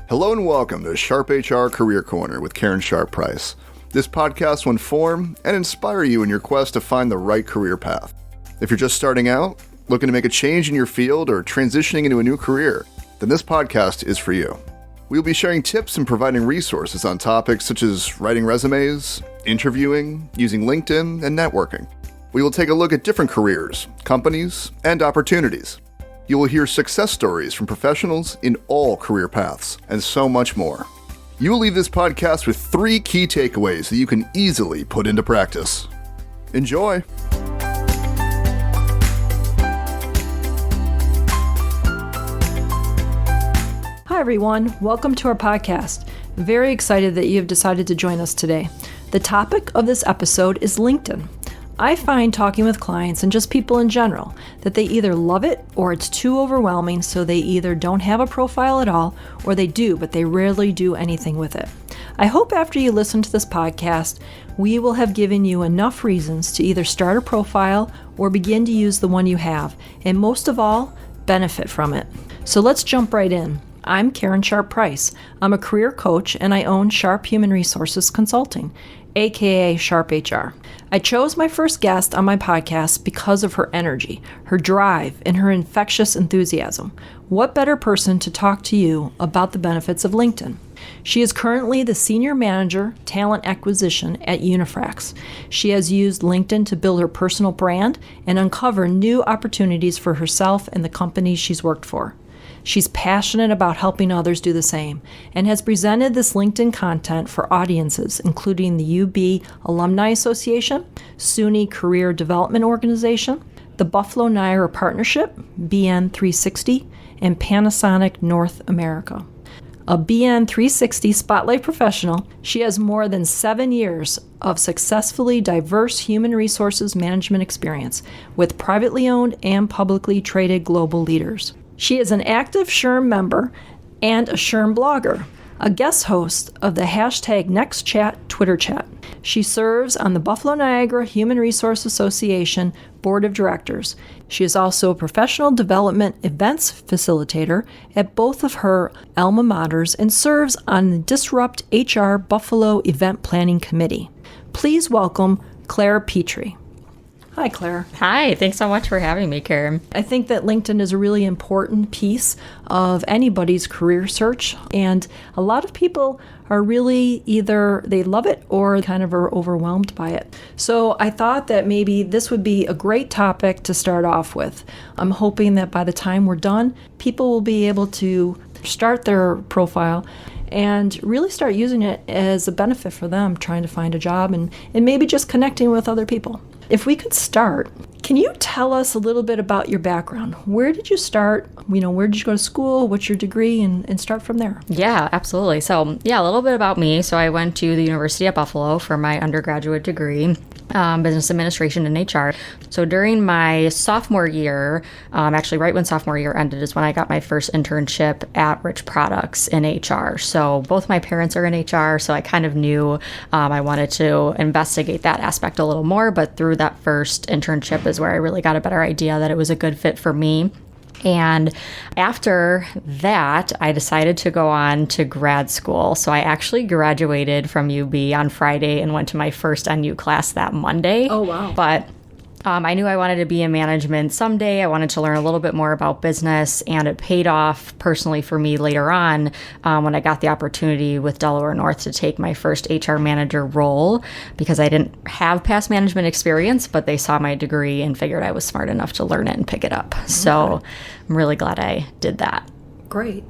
Hello and welcome to SharpHR Career Corner with Karen Sharp Price. This podcast will inform and inspire you in your quest to find the right career path. If you're just starting out, looking to make a change in your field, or transitioning into a new career, then this podcast is for you. We'll be sharing tips and providing resources on topics such as writing resumes, interviewing, using LinkedIn, and networking. We will take a look at different careers, companies, and opportunities. You will hear success stories from professionals in all career paths, and so much more. You will leave this podcast with 3 key takeaways that you can easily put into practice. Enjoy! Hi everyone, welcome to our podcast. Very excited that you have decided to join us today. The topic of this episode is LinkedIn. I find talking with clients and just people in general that they either love it or it's too overwhelming, so they either don't have a profile at all or they do, but they rarely do anything with it. I hope after you listen to this podcast, we will have given you enough reasons to either start a profile or begin to use the one you have, and most of all, benefit from it. So let's jump right in. I'm Karen Sharp Price. I'm a career coach and I own Sharp Human Resources Consulting, aka SharpHR. I chose my first guest on my podcast because of her energy, her drive, and her infectious enthusiasm. What better person to talk to you about the benefits of LinkedIn? She is currently the Senior Manager, Talent Acquisition at Unifrax. She has used LinkedIn to build her personal brand and uncover new opportunities for herself and the companies she's worked for. She's passionate about helping others do the same and has presented this LinkedIn content for audiences including the UB Alumni Association, SUNY Career Development Organization, the Buffalo Niagara Partnership, BN360, and Panasonic North America. A BN360 Spotlight professional, she has more than 7 years of successfully diverse human resources management experience with privately owned and publicly traded global leaders. She is an active SHRM member and a SHRM blogger, a guest host of the #NextChat Twitter chat. She serves on the Buffalo Niagara Human Resource Association Board of Directors. She is also a professional development events facilitator at both of her alma maters and serves on the Disrupt HR Buffalo Event Planning Committee. Please welcome Claire Petrie. Hi, Claire. Hi, thanks so much for having me, Karen. I think that LinkedIn is a really important piece of anybody's career search, and a lot of people are really either they love it or kind of are overwhelmed by it. So I thought that maybe this would be a great topic to start off with. I'm hoping that by the time we're done, people will be able to start their profile and really start using it as a benefit for them trying to find a job and maybe just connecting with other people. If we could start, can you tell us a little bit about your background? Where did you start? Where did you go to school? What's your degree? And start from there. Yeah, absolutely. So, a little bit about me. So I went to the University at Buffalo for my undergraduate degree, business administration and HR. So during my sophomore year, actually right when sophomore year ended is when I got my first internship at Rich Products in HR. So both my parents are in HR, so I kind of knew I wanted to investigate that aspect a little more, but through that first internship is where I really got a better idea that it was a good fit for me. And after that, I decided to go on to grad school. So I actually graduated from UB on Friday and went to my first NU class that Monday. Oh, wow. But I knew I wanted to be in management someday. I wanted to learn a little bit more about business, and it paid off personally for me later on when I got the opportunity with Delaware North to take my first HR manager role, because I didn't have past management experience, but they saw my degree and figured I was smart enough to learn it and pick it up. Okay. So I'm really glad I did that. Great.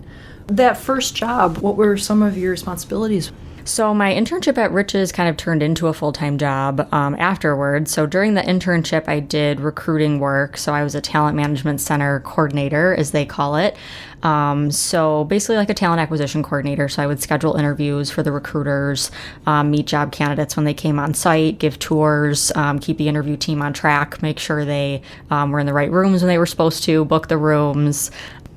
That first job, what were some of your responsibilities? So my internship at Riches kind of turned into a full-time job afterwards. So during the internship, I did recruiting work. So I was a talent management center coordinator, as they call it. So basically like a talent acquisition coordinator. So I would schedule interviews for the recruiters, meet job candidates when they came on site, give tours, keep the interview team on track, make sure they were in the right rooms when they were supposed to, book the rooms,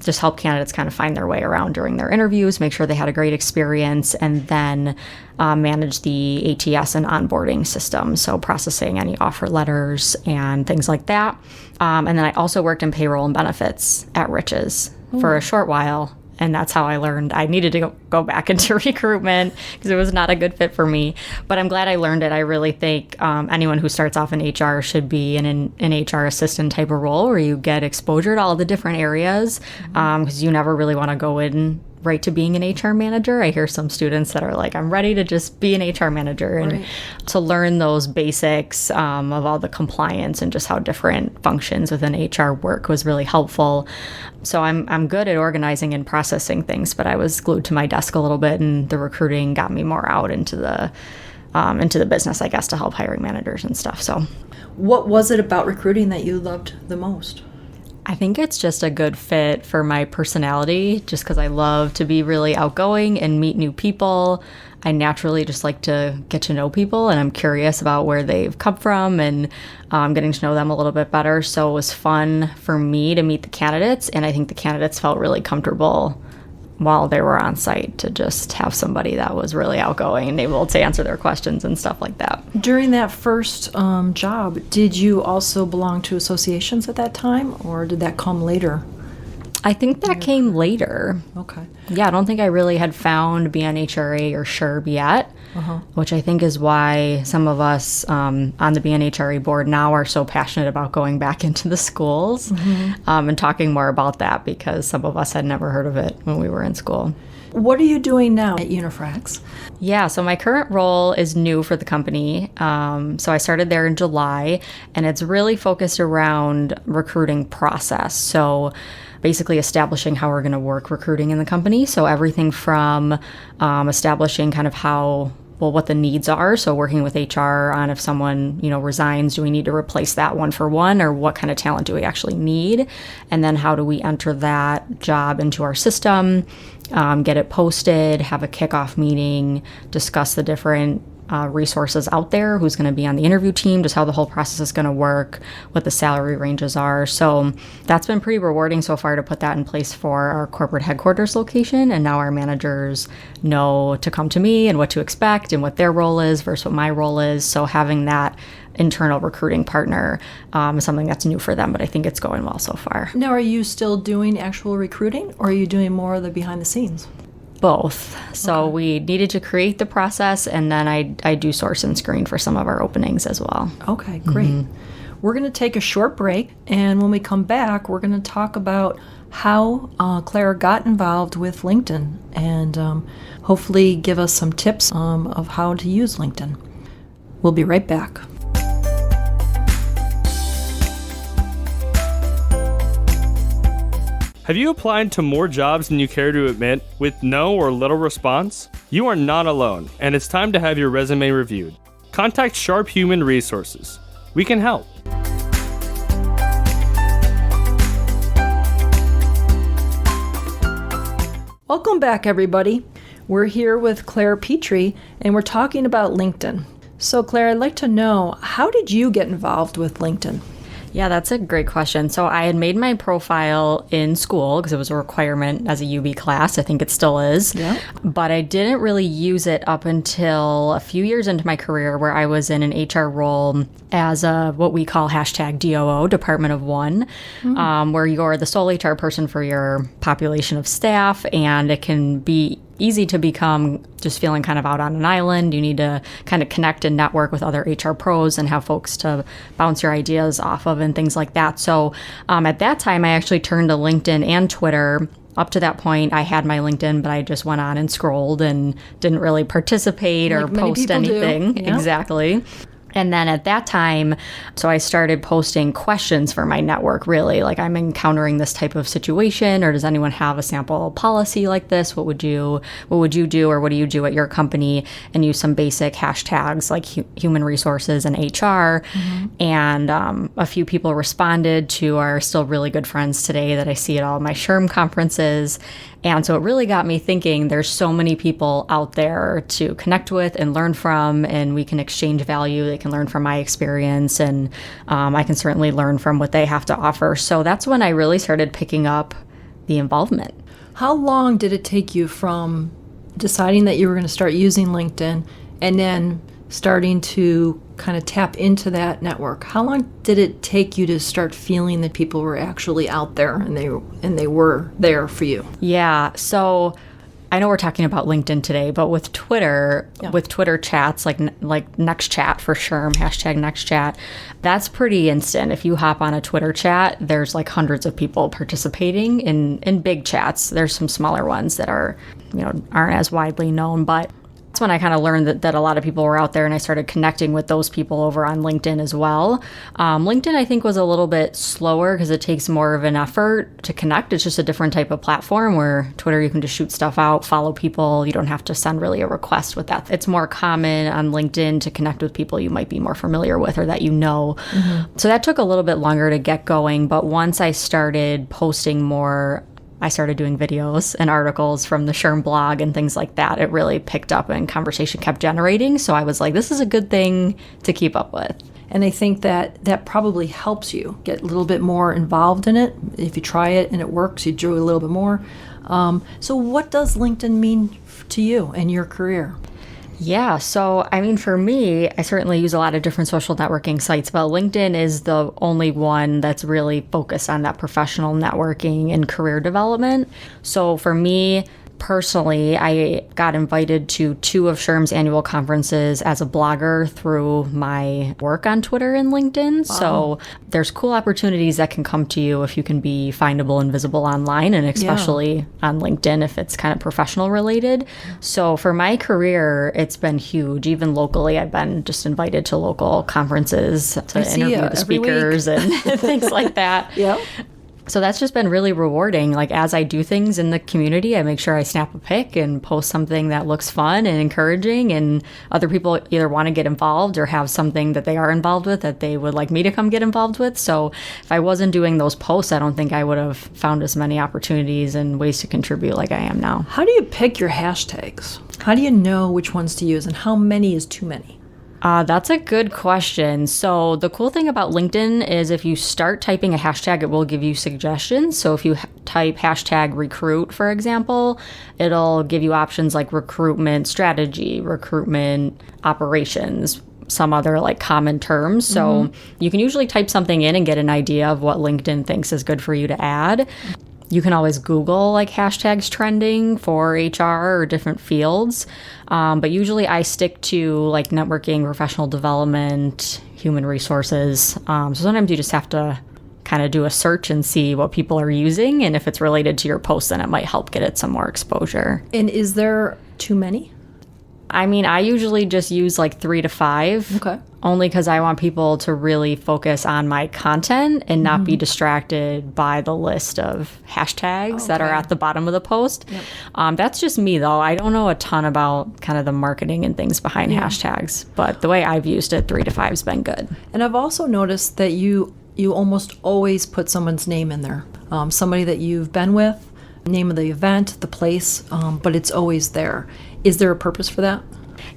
just help candidates kind of find their way around during their interviews, make sure they had a great experience, and then manage the ATS and onboarding system, so processing any offer letters and things like that. And then I also worked in payroll and benefits at Riches for a short while. And that's how I learned I needed to go back into recruitment because it was not a good fit for me. But I'm glad I learned it. I really think anyone who starts off in HR should be in an HR assistant type of role where you get exposure to all the different areas because you never really want to go in right to being an HR manager. I hear some students that are like, I'm ready to just be an HR manager and to learn those basics of all the compliance and just how different functions within HR work was really helpful. So I'm good at organizing and processing things, but I was glued to my desk a little bit, and the recruiting got me more out into the business, I guess, to help hiring managers and stuff. So What was it about recruiting that you loved the most? I think it's just a good fit for my personality, just because I love to be really outgoing and meet new people. I naturally just like to get to know people, and I'm curious about where they've come from and getting to know them a little bit better. So it was fun for me to meet the candidates, and I think the candidates felt really comfortable while they were on site to just have somebody that was really outgoing and able to answer their questions and stuff like that. During that first job, did you also belong to associations at that time, or did that come later? I think that came later. Okay. Yeah, I don't think I really had found BNHRA or SHRB yet, which I think is why some of us on the BNHRA board now are so passionate about going back into the schools and talking more about that, because some of us had never heard of it when we were in school. What are you doing now at Unifrax? Yeah, so my current role is new for the company. So I started there in July, and it's really focused around recruiting process. So basically establishing how we're going to work recruiting in the company. So everything from establishing kind of what the needs are. So working with HR on if someone, resigns, do we need to replace that one for one, or what kind of talent do we actually need? And then how do we enter that job into our system, get it posted, have a kickoff meeting, discuss the different resources out there, who's going to be on the interview team, just how the whole process is going to work, what the salary ranges are. So that's been pretty rewarding so far to put that in place for our corporate headquarters location. And now our managers know to come to me and what to expect and what their role is versus what my role is. So having that internal recruiting partner is something that's new for them, but I think it's going well so far. Now, are you still doing actual recruiting, or are you doing more of the behind the scenes? Both. So we needed to create the process, and then I do source and screen for some of our openings as well. Okay, great. We're going to take a short break, and when we come back, we're going to talk about how Clara got involved with LinkedIn, and hopefully give us some tips of how to use LinkedIn. We'll be right back. Have you applied to more jobs than you care to admit with no or little response? You are not alone, and it's time to have your resume reviewed. Contact Sharp Human Resources. We can help. Welcome back, everybody. We're here with Claire Petrie, and we're talking about LinkedIn. So, Claire, I'd like to know, how did you get involved with LinkedIn? Yeah, that's a great question. So I had made my profile in school because it was a requirement as a UB class. I think it still is. Yeah. But I didn't really use it up until a few years into my career, where I was in an HR role as a what we call #DOO, Department of One, where you're the sole HR person for your population of staff, and it can be easy to become just feeling kind of out on an island. You need to kind of connect and network with other HR pros and have folks to bounce your ideas off of and things like that. So at that time, I actually turned to LinkedIn and Twitter. Up to that point, I had my LinkedIn, but I just went on and scrolled and didn't really participate or post anything. Yeah. Exactly. And then at that time, so I started posting questions for my network, really. Like, I'm encountering this type of situation, or does anyone have a sample policy like this? What would you do, or what do you do at your company? And use some basic hashtags like human resources and HR. And a few people responded to our still really good friends today that I see at all my SHRM conferences. And so it really got me thinking, there's so many people out there to connect with and learn from, and we can exchange value. They can learn from my experience, and I can certainly learn from what they have to offer. So that's when I really started picking up the involvement. How long did it take you from deciding that you were going to start using LinkedIn and then starting to kind of tap into that network, how long did it take you to start feeling that people were actually out there and they were there for you? Yeah. So I know we're talking about LinkedIn today, but with Twitter, with Twitter chats, like Next Chat for SHRM, hashtag Next Chat, that's pretty instant. If you hop on a Twitter chat, there's like hundreds of people participating in big chats. There's some smaller ones that are, aren't as widely known, but that's when I kind of learned that a lot of people were out there, and I started connecting with those people over on LinkedIn as well. LinkedIn, I think, was a little bit slower because it takes more of an effort to connect. It's just a different type of platform, where Twitter, you can just shoot stuff out, follow people. You don't have to send really a request with that. It's more common on LinkedIn to connect with people you might be more familiar with or that you know. Mm-hmm. So that took a little bit longer to get going. But once I started posting more, I started doing videos and articles from the SHRM blog and things like that. It really picked up and conversation kept generating. So I was like, this is a good thing to keep up with. And I think that probably helps you get a little bit more involved in it. If you try it and it works, you do a little bit more. So what does LinkedIn mean to you and your career? Yeah, so I mean, for me, I certainly use a lot of different social networking sites, but LinkedIn is the only one that's really focused on that professional networking and career development. So for me, personally, I got invited to 2 of SHRM's annual conferences as a blogger through my work on Twitter and LinkedIn. Wow. So there's cool opportunities that can come to you if you can be findable and visible online, and especially on LinkedIn if it's kind of professional related. So for my career, it's been huge. Even locally, I've been just invited to local conferences to interview the speakers and things like that. Yep. So that's just been really rewarding. Like, as I do things in the community, I make sure I snap a pic and post something that looks fun and encouraging, and other people either want to get involved or have something that they are involved with that they would like me to come get involved with. So if I wasn't doing those posts, I don't think I would have found as many opportunities and ways to contribute like I am now. How do you pick your hashtags? How do you know which ones to use, and how many is too many? That's a good question. So the cool thing about LinkedIn is if you start typing a hashtag, it will give you suggestions. So if you type hashtag recruit, for example, it'll give you options like recruitment strategy, recruitment operations, some other like common terms. So you can usually type something in and get an idea of what LinkedIn thinks is good for you to add. You can always Google like hashtags trending for HR or different fields. But usually I stick to like networking, professional development, human resources. So sometimes you just have to kind of do a search and see what people are using. And if it's related to your post, then it might help get it some more exposure. And is there too many? I mean, I usually just use like 3 to 5. Okay. Only because I want people to really focus on my content and not be distracted by the list of hashtags that are at the bottom of the post. Yep. That's just me, though. I don't know a ton about kind of the marketing and things behind hashtags, but the way I've used it, 3 to 5 has been good. And I've also noticed that you almost always put someone's name in there, somebody that you've been with, name of the event, the place, but it's always there. Is there a purpose for that?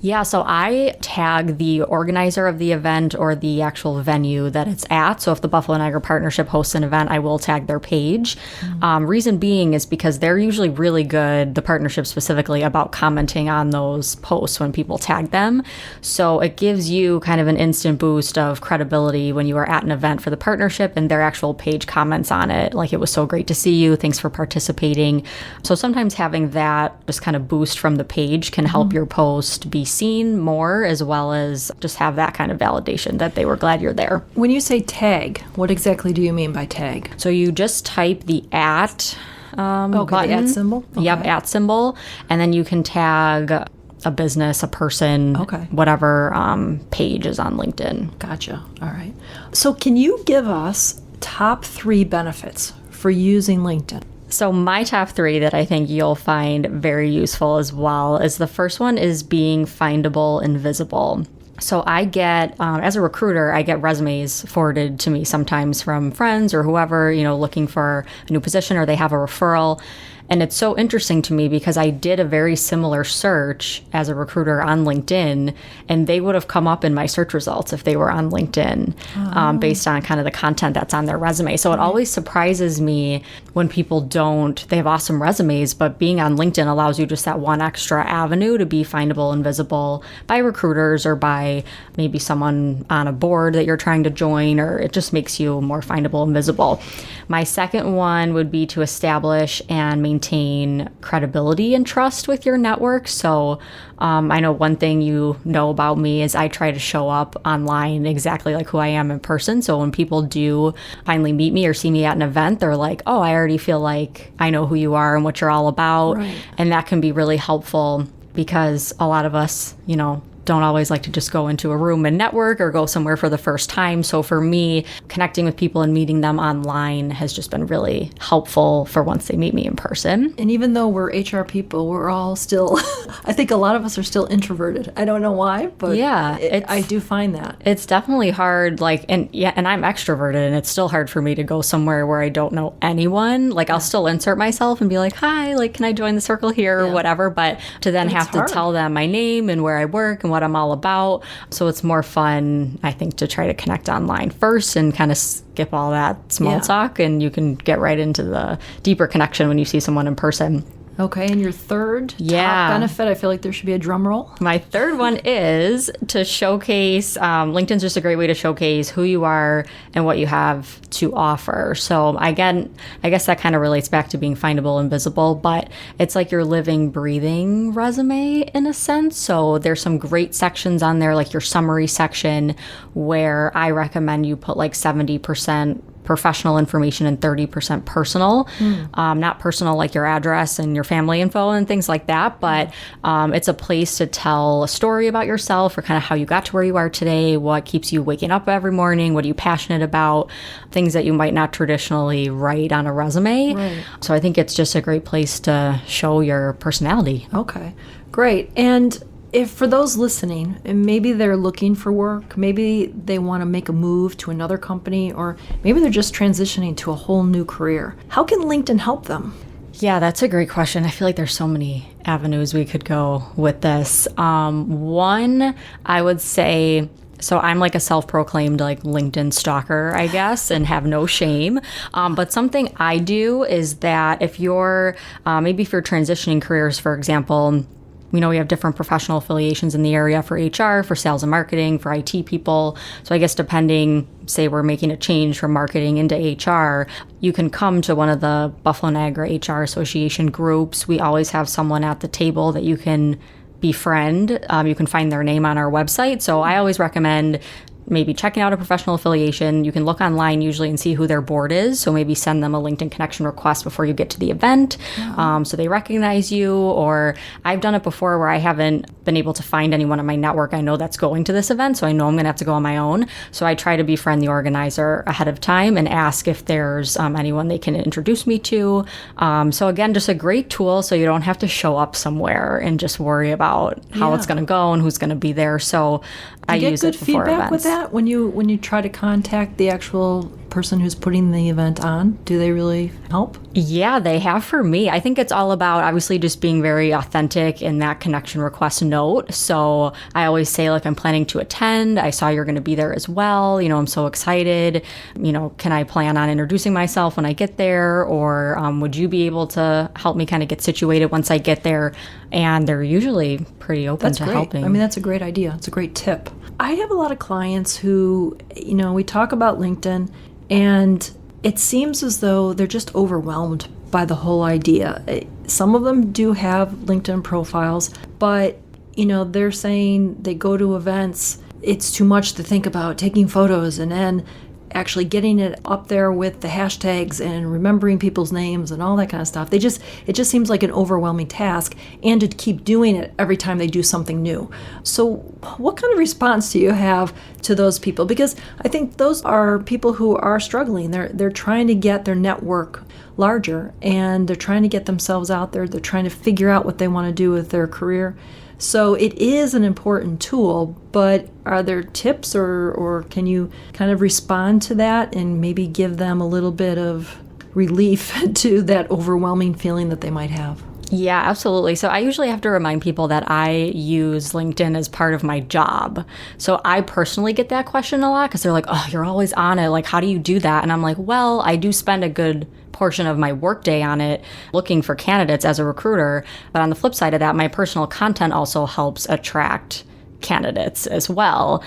Yeah, so I tag the organizer of the event or the actual venue that it's at. So if the Buffalo Niagara Partnership hosts an event, I will tag their page. Reason being is because they're usually really good, the partnership specifically, about commenting on those posts when people tag them. So it gives you kind of an instant boost of credibility when you are at an event for the partnership and their actual page comments on it. Like, it was so great to see you. Thanks for participating. So sometimes having that just kind of boost from the page can help your post be seen more, as well as just have that kind of validation that they were glad you're there. When you say tag, what exactly do you mean by tag? So you just type the at button. The at symbol? Okay. Yep, at symbol. And then you can tag a business, a person, whatever page is on LinkedIn. Gotcha. All right. So can you give us top 3 benefits for using LinkedIn? So my top 3 that I think you'll find very useful as well is, the first one is being findable and visible. So I get, as a recruiter, I get resumes forwarded to me sometimes from friends or whoever, looking for a new position, or they have a referral. And it's so interesting to me because I did a very similar search as a recruiter on LinkedIn, and they would have come up in my search results if they were on LinkedIn, based on kind of the content that's on their resume. So it always surprises me when people they have awesome resumes, but being on LinkedIn allows you just that one extra avenue to be findable and visible by recruiters or by maybe someone on a board that you're trying to join, or it just makes you more findable and visible. My second one would be to establish and maintain credibility and trust with your network. So I know one thing you know about me is I try to show up online exactly like who I am in person. So when people do finally meet me or see me at an event, they're like, oh, I already feel like I know who you are and what you're all about. Right. And that can be really helpful because a lot of us, don't always like to just go into a room and network or go somewhere for the first time. So for me, connecting with people and meeting them online has just been really helpful for once they meet me in person. And even though we're HR people, we're all still, I think a lot of us are still introverted. I don't know why, but yeah, I do find that. It's definitely hard, and I'm extroverted, and it's still hard for me to go somewhere where I don't know anyone. Like, I'll still insert myself and be like, hi, like, can I join the circle here or whatever? But to then have to tell them my name and where I work and what I'm all about. So it's more fun, I think, to try to connect online first and kind of skip all that small talk, and you can get right into the deeper connection when you see someone in person. Okay, and your third top benefit, I feel like there should be a drum roll. My third one is to showcase, LinkedIn's just a great way to showcase who you are and what you have to offer. So again, I guess that kind of relates back to being findable and visible, but it's like your living, breathing resume in a sense. So there's some great sections on there, like your summary section, where I recommend you put like 70% professional information and 30% personal. Not personal like your address and your family info and things like that, but it's a place to tell a story about yourself or kind of how you got to where you are today, what keeps you waking up every morning, what are you passionate about, things that you might not traditionally write on a resume. Right. So I think it's just a great place to show your personality. Okay, great. And if for those listening, and maybe they're looking for work, maybe they want to make a move to another company, or maybe they're just transitioning to a whole new career, how can LinkedIn help them? Yeah, that's a great question. I feel like there's so many avenues we could go with this. One, I would say, so I'm like a self-proclaimed like LinkedIn stalker, I guess, and have no shame. But something I do is that if you're, maybe if you're transitioning careers, for example, we have different professional affiliations in the area for HR, for sales and marketing, for IT people. So I guess depending, say we're making a change from marketing into HR, you can come to one of the Buffalo Niagara HR Association groups. We always have someone at the table that you can befriend. You can find their name on our website. So I always recommend maybe checking out a professional affiliation. You can look online usually and see who their board is. So maybe send them a LinkedIn connection request before you get to the event, so they recognize you. Or I've done it before where I haven't been able to find anyone in my network I know that's going to this event, so I know I'm going to have to go on my own. So I try to befriend the organizer ahead of time and ask if there's anyone they can introduce me to. So again, just a great tool so you don't have to show up somewhere and just worry about how it's going to go and who's going to be there. So I use it before events. You get good feedback with that when you try to contact the actual person who's putting the event on? Do they really help? Yeah, they have for me. I think it's all about obviously just being very authentic in that connection request note. So I always say, like, I'm planning to attend. I saw you're going to be there as well. I'm so excited. Can I plan on introducing myself when I get there? Or would you be able to help me kind of get situated once I get there? And they're usually pretty open to helping. I mean, that's a great idea. It's a great tip. I have a lot of clients who, we talk about LinkedIn, and it seems as though they're just overwhelmed by the whole idea. Some of them do have LinkedIn profiles, but, they're saying they go to events, it's too much to think about taking photos and then actually getting it up there with the hashtags and remembering people's names and all that kind of stuff. It just seems like an overwhelming task, and to keep doing it every time they do something new. So what kind of response do you have to those people? Because I think those are people who are struggling. They're trying to get their network larger, and they're trying to get themselves out there. They're trying to figure out what they want to do with their career. So it is an important tool, but are there tips or can you kind of respond to that and maybe give them a little bit of relief to that overwhelming feeling that they might have. Yeah, absolutely. So I usually have to remind people that I use LinkedIn as part of my job. So I personally get that question a lot because they're like, oh, you're always on it. Like, how do you do that? And I'm like, well, I do spend a good portion of my workday on it looking for candidates as a recruiter. But on the flip side of that, my personal content also helps attract candidates as well.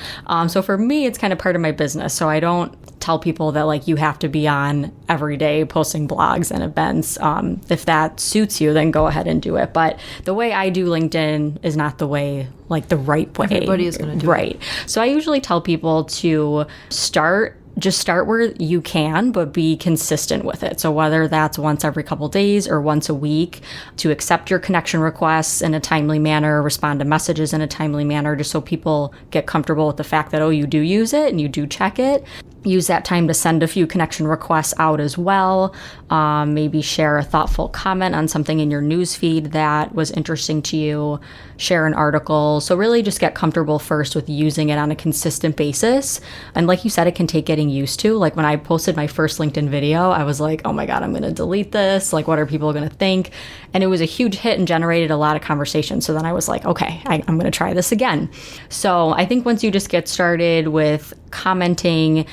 So for me, it's kind of part of my business. So I don't tell people that like you have to be on every day posting blogs and events. If that suits you, then go ahead and do it. But the way I do LinkedIn is not the way, like the right way. Everybody is going to do it. Right. So I usually tell people to just start where you can, but be consistent with it. So whether that's once every couple days or once a week, to accept your connection requests in a timely manner, respond to messages in a timely manner, just so people get comfortable with the fact that, oh, you do use it and you do check it. Use that time to send a few connection requests out as well. Maybe share a thoughtful comment on something in your newsfeed that was interesting to you. Share an article. So really just get comfortable first with using it on a consistent basis. And like you said, it can take getting used to. Like when I posted my first LinkedIn video, I was like, oh my God, I'm going to delete this. Like, what are people going to think? And it was a huge hit and generated a lot of conversation. So then I was like, okay, I'm going to try this again. So I think once you just get started with commenting,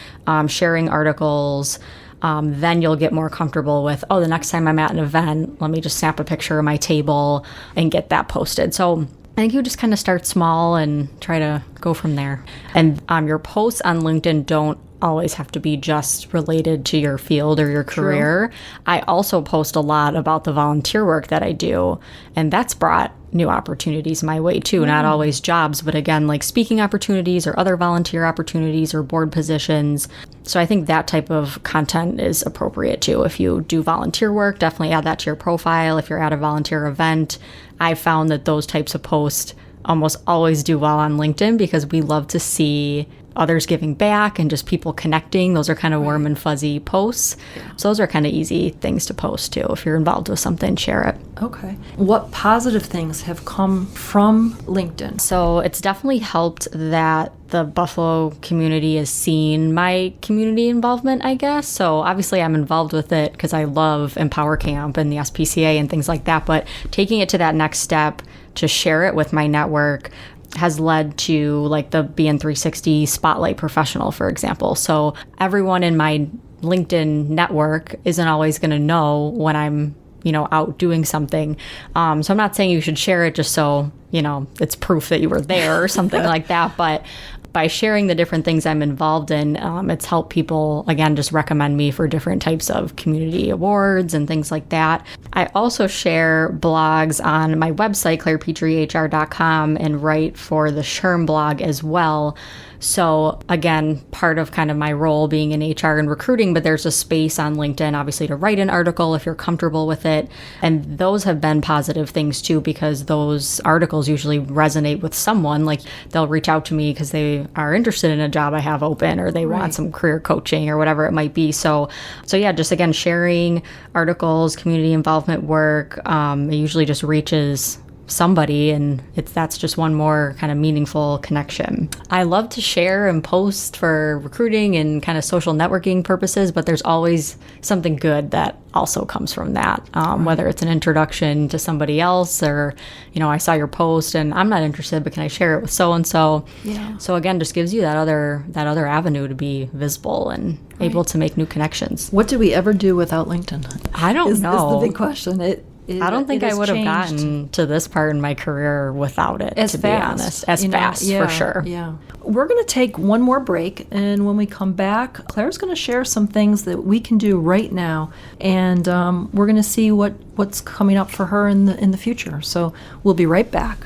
sharing articles, then you'll get more comfortable with, oh, the next time I'm at an event, let me just snap a picture of my table and get that posted. So I think you just kind of start small and try to go from there. And your posts on LinkedIn don't always have to be just related to your field or your career. True. I also post a lot about the volunteer work that I do, and that's brought new opportunities my way too. Not always jobs, but again, like speaking opportunities or other volunteer opportunities or board positions. So I think that type of content is appropriate too. If you do volunteer work, definitely add that to your profile. If you're at a volunteer event, I found that those types of posts almost always do well on LinkedIn because we love to see others giving back and just people connecting. Those are kind of warm and fuzzy posts. So those are kind of easy things to post too. If you're involved with something, share it. Okay. What positive things have come from LinkedIn? So it's definitely helped that the Buffalo community has seen my community involvement, I guess. So obviously I'm involved with it because I love Empower Camp and the SPCA and things like that. But taking it to that next step to share it with my network has led to like the BN360 Spotlight Professional, for example. So everyone in my LinkedIn network isn't always going to know when I'm, out doing something. So I'm not saying you should share it just so, it's proof that you were there or something like that. But by sharing the different things I'm involved in, it's helped people, again, just recommend me for different types of community awards and things like that. I also share blogs on my website, clairepetriehr.com, and write for the SHRM blog as well. So again, part of kind of my role being in HR and recruiting, but there's a space on LinkedIn, obviously, to write an article if you're comfortable with it. And those have been positive things too, because those articles usually resonate with someone. Like they'll reach out to me because they are interested in a job I have open, or they want some career coaching or whatever it might be. So yeah, just again, sharing articles, community involvement work, it usually just reaches somebody, and that's just one more kind of meaningful connection. I love to share and post for recruiting and kind of social networking purposes, but there's always something good that also comes from that, whether it's an introduction to somebody else or, I saw your post and I'm not interested, but can I share it with so-and-so? Yeah. So again, just gives you that other avenue to be visible and able to make new connections. What did we ever do without LinkedIn? I don't know. Is the big question. I don't think I would have gotten to this part in my career without it, to be honest. As fast, for sure. Yeah. We're going to take one more break, and when we come back, Claire's going to share some things that we can do right now, and we're going to see what's coming up for her in the future. So we'll be right back.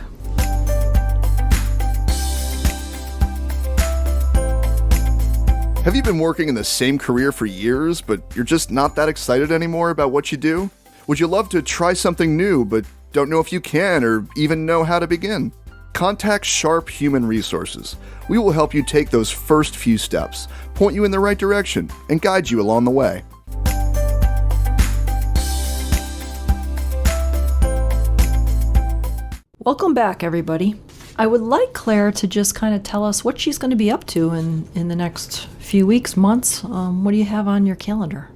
Have you been working in the same career for years, but you're just not that excited anymore about what you do? Would you love to try something new, but don't know if you can or even know how to begin? Contact Sharp Human Resources. We will help you take those first few steps, point you in the right direction, and guide you along the way. Welcome back, everybody. I would like Claire to just kind of tell us what she's going to be up to in the next few weeks, months. What do you have on your calendar?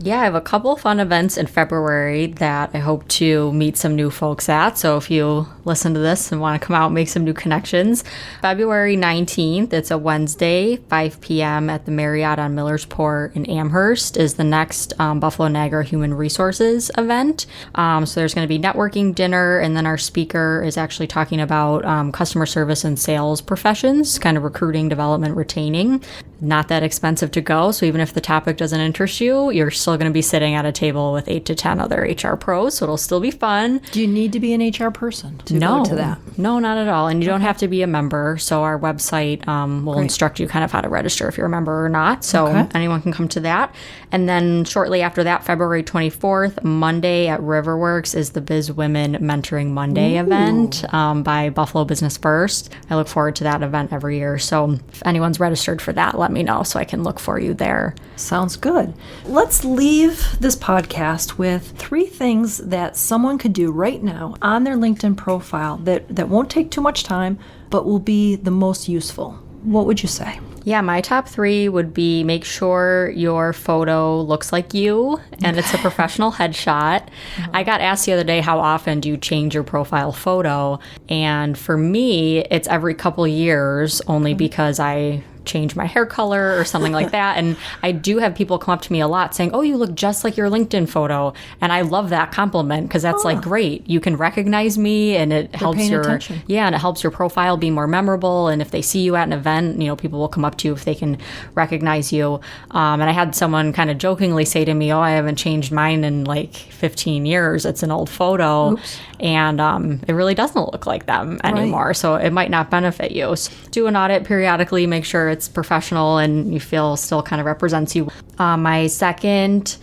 Yeah, I have a couple fun events in February that I hope to meet some new folks at. So if you listen to this and want to come out and make some new connections, February 19th, it's a Wednesday, 5 p.m. at the Marriott on Millersport in Amherst is the next Buffalo Niagara Human Resources event. So there's going to be networking dinner, and then our speaker is actually talking about customer service and sales professions, kind of recruiting, development, retaining. Not that expensive to go. So even if the topic doesn't interest you, you're still going to be sitting at a table with 8 to 10 other HR pros. So it'll still be fun. Do you need to be an HR person to go to that? No, not at all. And you don't have to be a member. So our website will instruct you kind of how to register if you're a member or not. So anyone can come to that. And then shortly after that, February 24th, Monday at Riverworks is the Biz Women Mentoring Monday event by Buffalo Business First. I look forward to that event every year. So if anyone's registered for that, let me know so I can look for you there. Sounds good. Let's leave this podcast with 3 things that someone could do right now on their LinkedIn profile that won't take too much time, but will be the most useful. What would you say? Yeah, my top 3 would be make sure your photo looks like you and it's a professional headshot. I got asked the other day, how often do you change your profile photo? And for me, it's every couple years, only because I change my hair color or something like that. And I do have people come up to me a lot saying, oh, you look just like your LinkedIn photo. And I love that compliment because that's like great. You can recognize me and it helps your attention. Yeah, and it helps your profile be more memorable. And if they see you at an event, people will come up to you if they can recognize you. And I had someone kind of jokingly say to me, oh, I haven't changed mine in like 15 years. It's an old photo. Oops. And it really doesn't look like them anymore. Right. So it might not benefit you. So do an audit periodically, make sure it's professional and you feel still kind of represents you. My second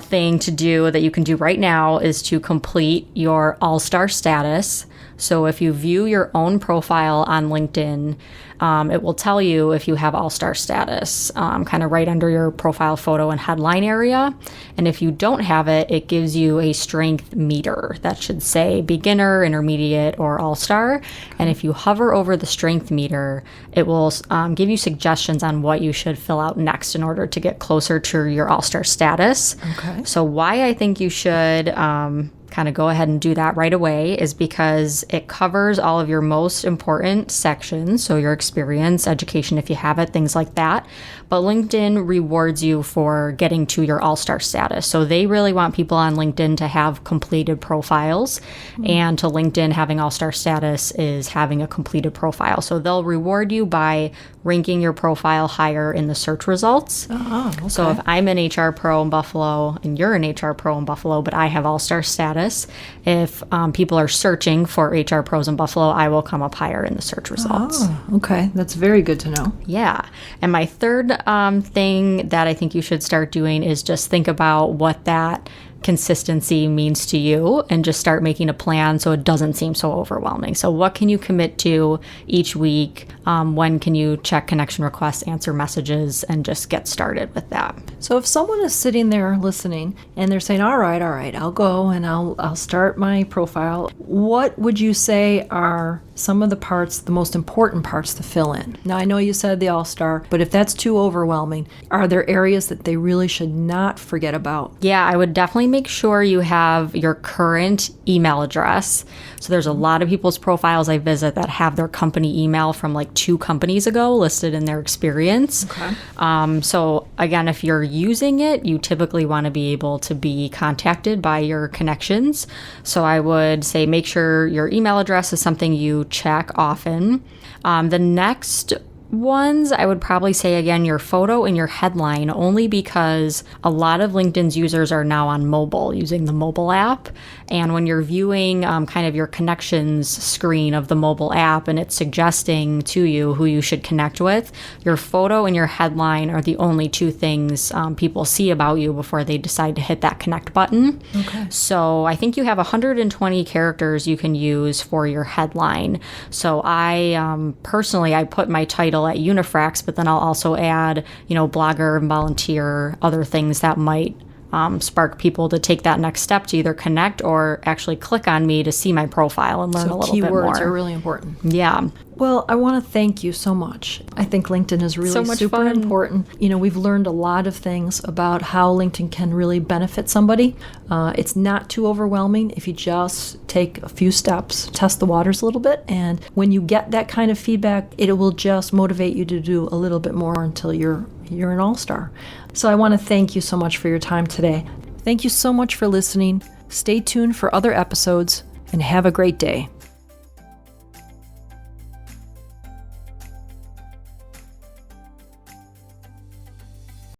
thing to do that you can do right now is to complete your all-star status. So if you view your own profile on LinkedIn, it will tell you if you have all-star status, kind of right under your profile photo and headline area. And if you don't have it, it gives you a strength meter that should say beginner, intermediate, or all-star. And if you hover over the strength meter, it will give you suggestions on what you should fill out next in order to get closer to your all-star status. Okay. So why I think you should kind of go ahead and do that right away is because it covers all of your most important sections. So your experience, education, if you have it, things like that. But LinkedIn rewards you for getting to your all-star status. So they really want people on LinkedIn to have completed profiles. And to LinkedIn, having all-star status is having a completed profile. So they'll reward you by ranking your profile higher in the search results. Okay. So if I'm an HR pro in Buffalo and you're an HR pro in Buffalo, but I have all-star status, if people are searching for HR pros in Buffalo, I will come up higher in the search results. Okay. That's very good to know. Yeah. And my third thing that I think you should start doing is just think about what that consistency means to you and just start making a plan so it doesn't seem so overwhelming. So what can you commit to each week? When can you check connection requests, answer messages, and just get started with that? So if someone is sitting there listening and they're saying, all right, I'll go and I'll start my profile, what would you say are some of the parts, the most important parts to fill in? Now, I know you said the all-star, but if that's too overwhelming, are there areas that they really should not forget about? Yeah, I would definitely make sure you have your current email address. So there's a lot of people's profiles I visit that have their company email from like 2 companies ago listed in their experience. Okay. So again, if you're using it, you typically want to be able to be contacted by your connections. So I would say make sure your email address is something you check often. The next ones, I would probably say, again, your photo and your headline, only because a lot of LinkedIn's users are now on mobile using the mobile app. And when you're viewing kind of your connections screen of the mobile app and it's suggesting to you who you should connect with, your photo and your headline are the only 2 things people see about you before they decide to hit that connect button. Okay. So I think you have 120 characters you can use for your headline. So I personally, I put my title at Unifrax, but then I'll also add, blogger and volunteer, other things that might spark people to take that next step to either connect or actually click on me to see my profile and learn a little bit more. Keywords are really important. Yeah. Well, I want to thank you so much. I think LinkedIn is really So much super fun. important. We've learned a lot of things about how LinkedIn can really benefit somebody. It's not too overwhelming if you just take a few steps, test the waters a little bit, and when you get that kind of feedback, it will just motivate you to do a little bit more until you're an all-star. So I want to thank you so much for your time today. Thank you so much for listening. Stay tuned for other episodes, and have a great day.